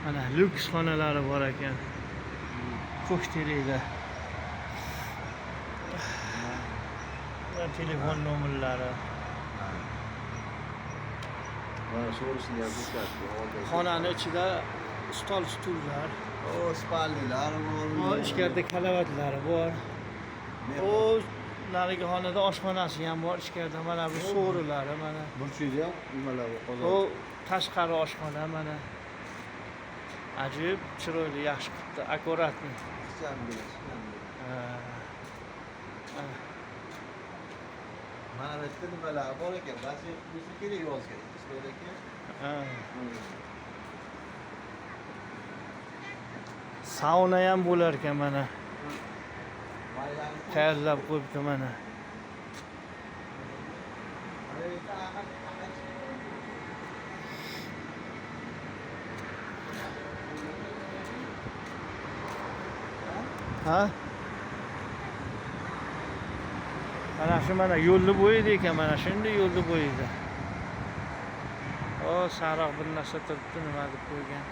Mana lyuks xonalari bor ekan. Ko'kterekda. Va telefon nomerlari. Mana so'risini ham ko'rsatdi. Xonani ichida stol, stullar, O, spalnilar bor. ichkarida kalavatlari bor. O narigi xonada oshxonasi ham bor. Ichkarida mana bu so'rilari mana. Burchida ham nimalar bor? O tashqari oshxona mana. Ajoyib chiroyli, yaxshi qilibdi, akkuratni. Mana bu yerda nimalar bor ekan? Ba'zi bo'lsa kerak yozgan. Ismoil aka. Sauna ham bo'lar ekan mana. Tayyorlab qo'yibdi mana. Ha? Mana shu mana yo'lni bo'yida ekan, mana shunday yo'lni bo'yida. O, sariq bir narsa turibdi, nima deb qo'ygan.